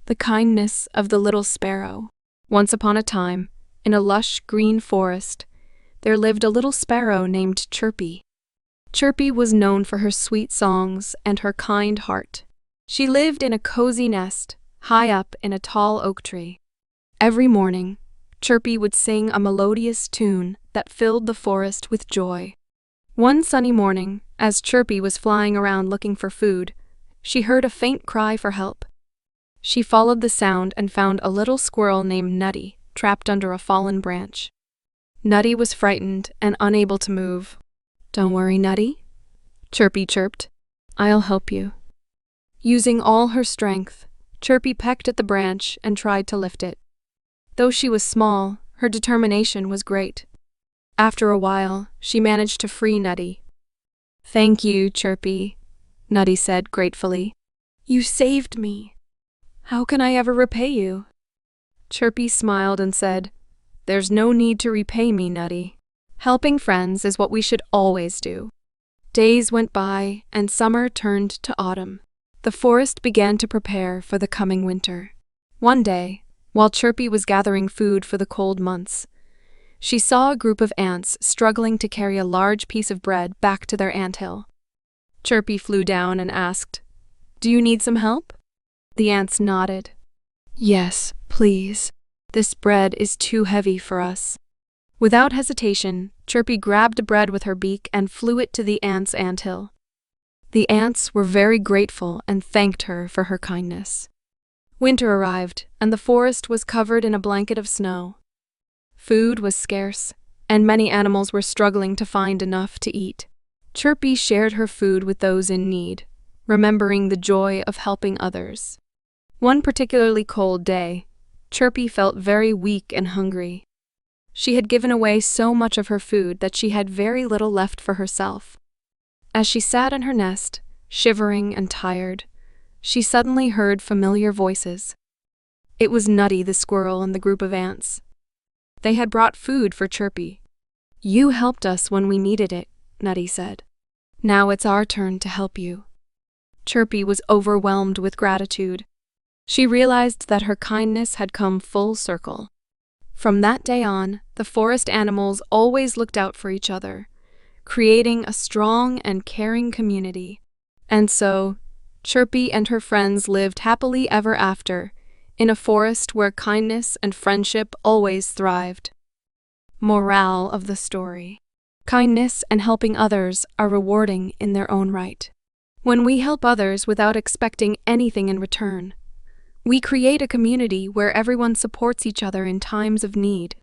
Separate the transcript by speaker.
Speaker 1: The kindness of the little sparrow. Once upon a time, in a lush green forest, there lived a little sparrow named Chirpy. Chirpy was known for her sweet songs and her kind heart. She lived in a cozy nest, high up in a tall oak tree. Every morning, Chirpy would sing a melodious tune that filled the forest with joy. One sunny morning, as Chirpy was flying around looking for food, she heard a faint cry for help. She followed the sound and found a little squirrel named Nutty trapped under a fallen branch. Nutty was frightened and unable to move. "Don't worry, Nutty," Chirpy chirped. "I'll help you." Using all her strength, Chirpy pecked at the branch and tried to lift it. Though she was small, her determination was great. After a while, she managed to free Nutty. "Thank you, Chirpy," Nutty said gratefully. "You saved me. How can I ever repay you?" Chirpy smiled and said, "There's no need to repay me, Nutty. Helping friends is what we should always do." Days went by, and summer turned to autumn. The forest began to prepare for the coming winter. One day, while Chirpy was gathering food for the cold months, she saw a group of ants struggling to carry a large piece of bread back to their anthill. Chirpy flew down and asked, "Do you need some help?" The ants nodded. "Yes, please. This bread is too heavy for us." Without hesitation, Chirpy grabbed the bread with her beak and flew it to the ants' anthill. The ants were very grateful and thanked her for her kindness. Winter arrived, and the forest was covered in a blanket of snow. Food was scarce, and many animals were struggling to find enough to eat. Chirpy shared her food with those in need, remembering the joy of helping others. One particularly cold day, Chirpy felt very weak and hungry. She had given away so much of her food that she had very little left for herself. As she sat in her nest, shivering and tired, she suddenly heard familiar voices. It was Nutty the squirrel and the group of ants. They had brought food for Chirpy. "You helped us when we needed it," Nutty said. "Now it's our turn to help you." Chirpy was overwhelmed with gratitude. She realized that her kindness had come full circle. From that day on, the forest animals always looked out for each other, creating a strong and caring community. And so, Chirpy and her friends lived happily ever after, in a forest where kindness and friendship always thrived. Moral of the story: kindness and helping others are rewarding in their own right. When we help others without expecting anything in return, we create a community where everyone supports each other in times of need.